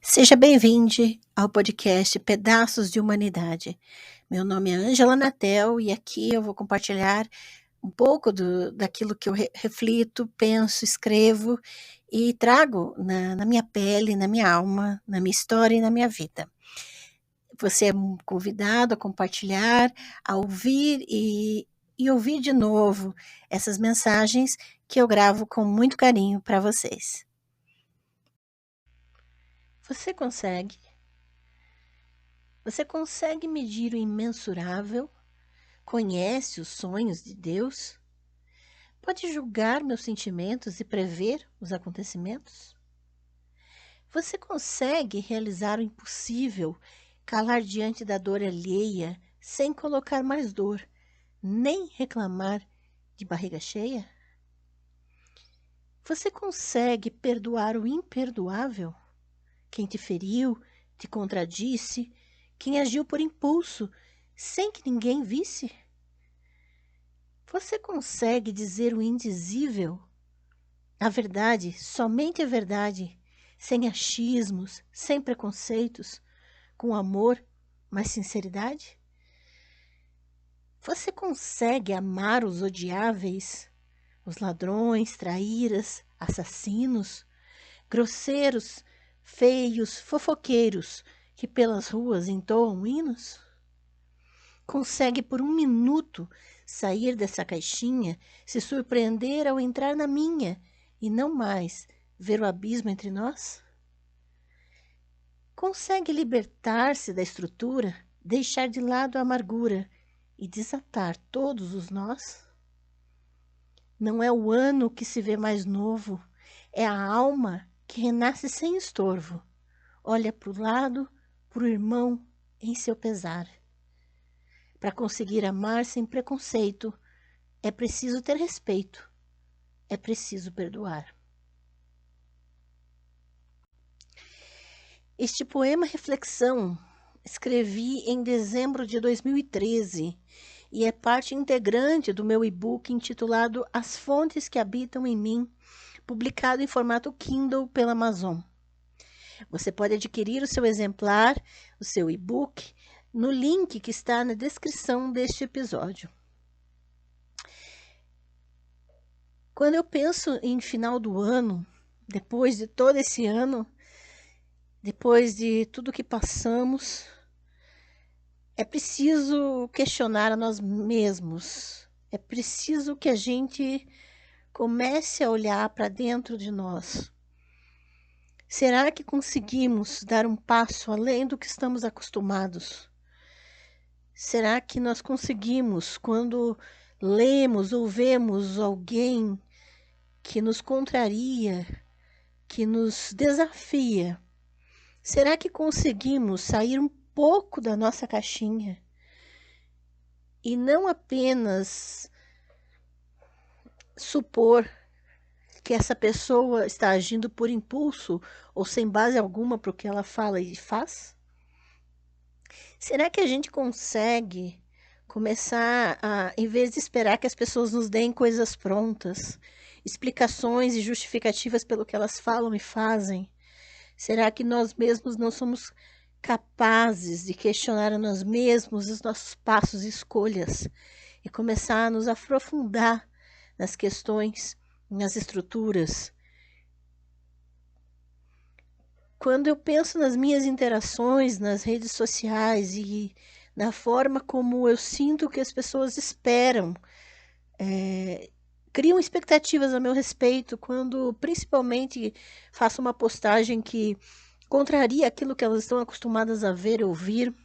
Seja bem-vindo ao podcast Pedaços de Humanidade. Meu nome é Ângela Natel e aqui eu vou compartilhar um pouco daquilo que eu reflito, penso, escrevo e trago na minha pele, na minha alma, na minha história e na minha vida. Você é convidado a compartilhar, a ouvir e ouvir de novo essas mensagens que eu gravo com muito carinho para vocês. Você consegue? Você consegue medir o imensurável? Conhece os sonhos de Deus? Pode julgar meus sentimentos e prever os acontecimentos? Você consegue realizar o impossível, calar diante da dor alheia, sem colocar mais dor, nem reclamar de barriga cheia? Você consegue perdoar o imperdoável? Quem te feriu, te contradisse, quem agiu por impulso, sem que ninguém visse? Você consegue dizer o indizível? A verdade, somente a verdade, sem achismos, sem preconceitos, com amor, mas sinceridade? Você consegue amar os odiáveis, os ladrões, traíras, assassinos, grosseiros, feios, fofoqueiros, que pelas ruas entoam hinos? Consegue por um minuto sair dessa caixinha, se surpreender ao entrar na minha e não mais ver o abismo entre nós? Consegue libertar-se da estrutura, deixar de lado a amargura e desatar todos os nós? Não é o ano que se vê mais novo, é a alma que renasce sem estorvo. Olha para o lado, para o irmão em seu pesar. Para conseguir amar sem preconceito, é preciso ter respeito, é preciso perdoar. Este poema reflexão escrevi em dezembro de 2013 e é parte integrante do meu e-book intitulado As Fontes que Habitam em Mim, publicado em formato Kindle pela Amazon. Você pode adquirir o seu exemplar, o seu e-book, no link que está na descrição deste episódio. Quando eu penso em final do ano, depois de todo esse ano, depois de tudo que passamos, é preciso questionar a nós mesmos. É preciso que a gente comece a olhar para dentro de nós. Será que conseguimos dar um passo além do que estamos acostumados? Será que nós conseguimos, quando lemos ou vemos alguém que nos contraria, que nos desafia, será que conseguimos sair um pouco da nossa caixinha e não apenas supor que essa pessoa está agindo por impulso ou sem base alguma para o que ela fala e faz? Será que a gente consegue começar a, em vez de esperar que as pessoas nos deem coisas prontas, explicações e justificativas pelo que elas falam e fazem, será que nós mesmos não somos capazes de questionar a nós mesmos os nossos passos e escolhas e começar a nos aprofundar nas questões, nas estruturas? Quando eu penso nas minhas interações nas redes sociais e na forma como eu sinto que as pessoas esperam, criam expectativas a meu respeito, quando principalmente faço uma postagem que contraria aquilo que elas estão acostumadas a ver e ouvir,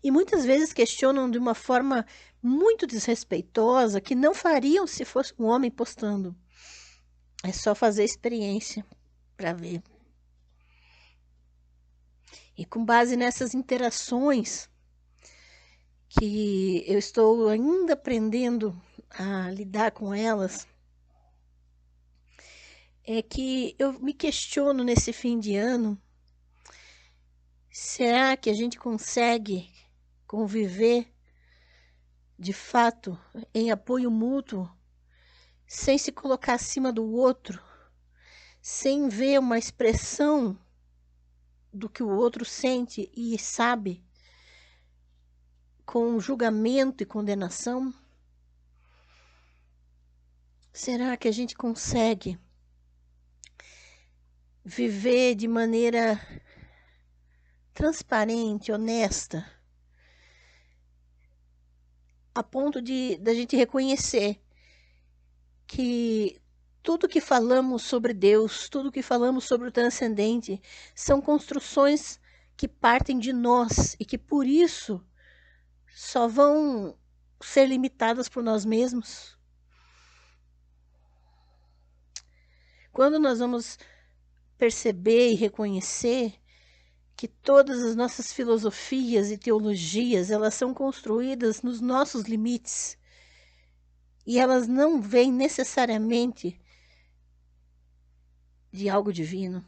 e muitas vezes questionam de uma forma muito desrespeitosa que não fariam se fosse um homem postando. É só fazer experiência para ver. E com base nessas interações que eu estou ainda aprendendo a lidar com elas, é que eu me questiono nesse fim de ano, será que a gente consegue conviver de fato em apoio mútuo, sem se colocar acima do outro, sem ver uma expressão do que o outro sente e sabe, com julgamento e condenação? Será que a gente consegue viver de maneira transparente, honesta, a ponto de da gente reconhecer que tudo que falamos sobre Deus, tudo que falamos sobre o transcendente, são construções que partem de nós e que por isso só vão ser limitadas por nós mesmos? Quando nós vamos perceber e reconhecer que todas as nossas filosofias e teologias, elas são construídas nos nossos limites e elas não vêm necessariamente de algo divino?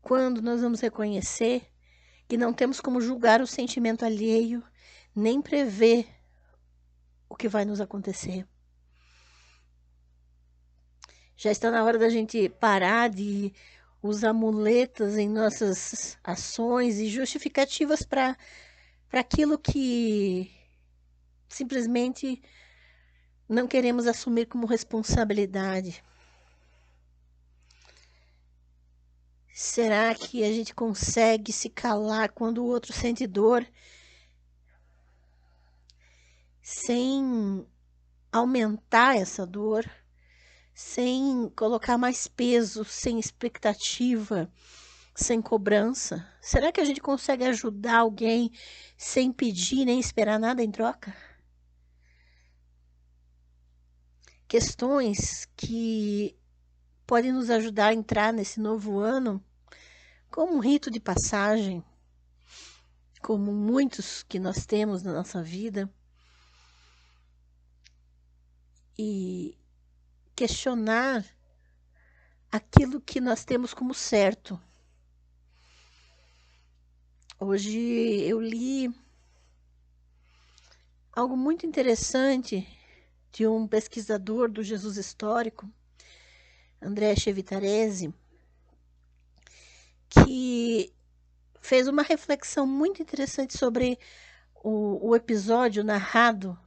Quando nós vamos reconhecer que não temos como julgar o sentimento alheio, nem prever o que vai nos acontecer? Já está na hora da gente parar de usar muletas em nossas ações e justificativas para aquilo que simplesmente não queremos assumir como responsabilidade. Será que a gente consegue se calar quando o outro sente dor sem aumentar essa dor, sem colocar mais peso, sem expectativa, sem cobrança? Será que a gente consegue ajudar alguém sem pedir nem esperar nada em troca? Questões que podem nos ajudar a entrar nesse novo ano como um rito de passagem, como muitos que nós temos na nossa vida, e questionar aquilo que nós temos como certo. Hoje eu li algo muito interessante de um pesquisador do Jesus histórico, André Chevitarese, que fez uma reflexão muito interessante sobre o episódio narrado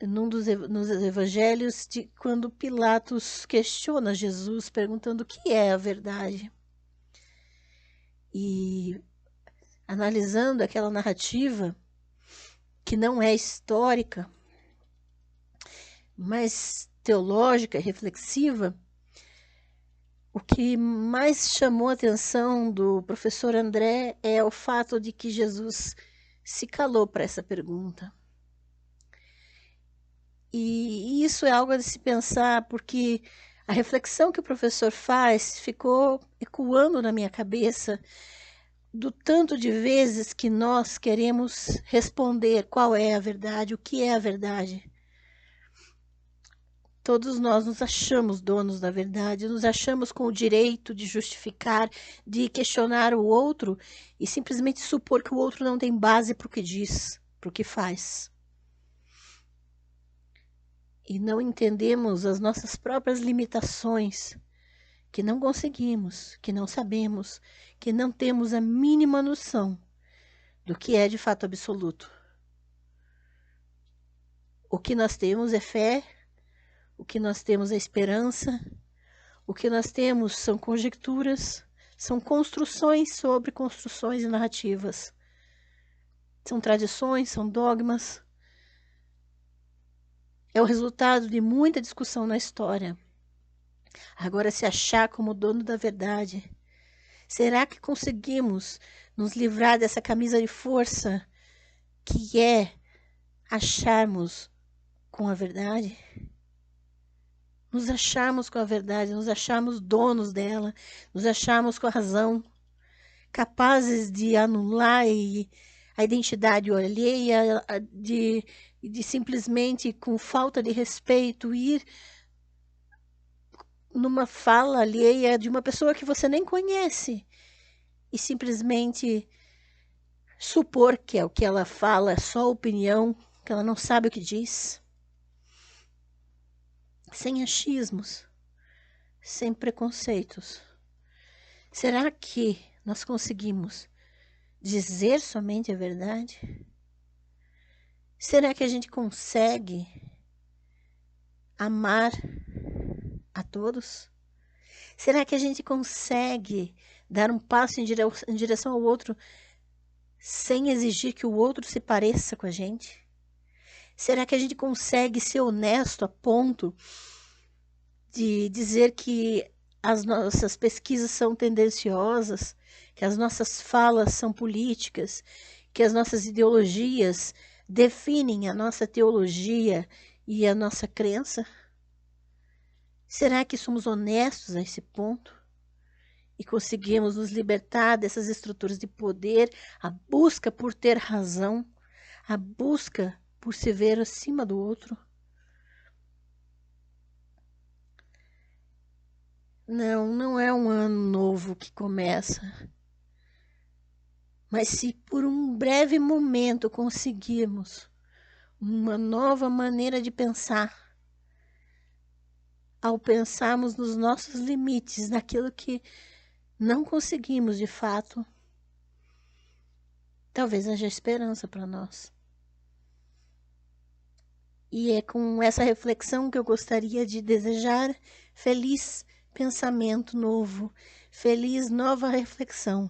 nos evangelhos de quando Pilatos questiona Jesus, perguntando o que é a verdade. E analisando aquela narrativa, que não é histórica, mas teológica, reflexiva, o que mais chamou a atenção do professor André é o fato de que Jesus se calou para essa pergunta. E isso é algo a se pensar, porque a reflexão que o professor faz ficou ecoando na minha cabeça do tanto de vezes que nós queremos responder qual é a verdade, o que é a verdade. Todos nós nos achamos donos da verdade, nos achamos com o direito de justificar, de questionar o outro e simplesmente supor que o outro não tem base para o que diz, para o que faz. E não entendemos as nossas próprias limitações, que não conseguimos, que não sabemos, que não temos a mínima noção do que é de fato absoluto. O que nós temos é fé, o que nós temos é esperança, o que nós temos são conjecturas, são construções sobre construções e narrativas. São tradições, são dogmas. É o resultado de muita discussão na história. Agora, se achar como dono da verdade, será que conseguimos nos livrar dessa camisa de força que é acharmos com a verdade? Nos acharmos com a verdade, nos acharmos donos dela, nos acharmos com a razão, capazes de anular a identidade alheia, de simplesmente, com falta de respeito, ir numa fala alheia de uma pessoa que você nem conhece e simplesmente supor que é o que ela fala, é só opinião, que ela não sabe o que diz. Sem achismos, sem preconceitos, Será que nós conseguimos dizer somente a verdade? Será que a gente consegue amar a todos? Será que a gente consegue dar um passo em direção ao outro sem exigir que o outro se pareça com a gente? Será que a gente consegue ser honesto a ponto de dizer que as nossas pesquisas são tendenciosas, que as nossas falas são políticas, que as nossas ideologias definem a nossa teologia e a nossa crença? Será que somos honestos a esse ponto? E conseguimos nos libertar dessas estruturas de poder, a busca por ter razão, a busca por se ver acima do outro? Não, não é um ano novo que começa. Mas se por um breve momento conseguirmos uma nova maneira de pensar, ao pensarmos nos nossos limites, naquilo que não conseguimos de fato, talvez haja esperança para nós. E é com essa reflexão que eu gostaria de desejar feliz pensamento novo, feliz nova reflexão,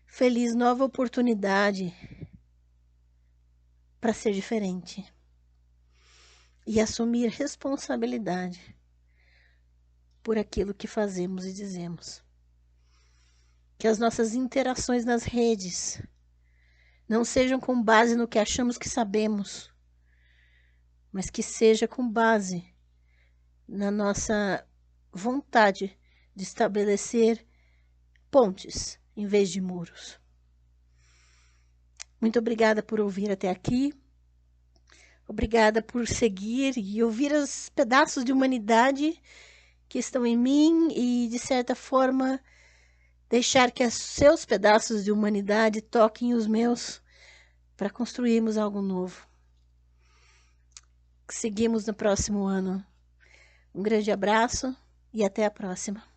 feliz nova oportunidade para ser diferente e assumir responsabilidade por aquilo que fazemos e dizemos. Que as nossas interações nas redes não sejam com base no que achamos que sabemos, mas que seja com base na nossa vontade de estabelecer pontes em vez de muros. Muito obrigada por ouvir até aqui. Obrigada por seguir e ouvir os pedaços de humanidade que estão em mim e, de certa forma, deixar que os seus pedaços de humanidade toquem os meus para construirmos algo novo. Seguimos no próximo ano. Um grande abraço e até a próxima.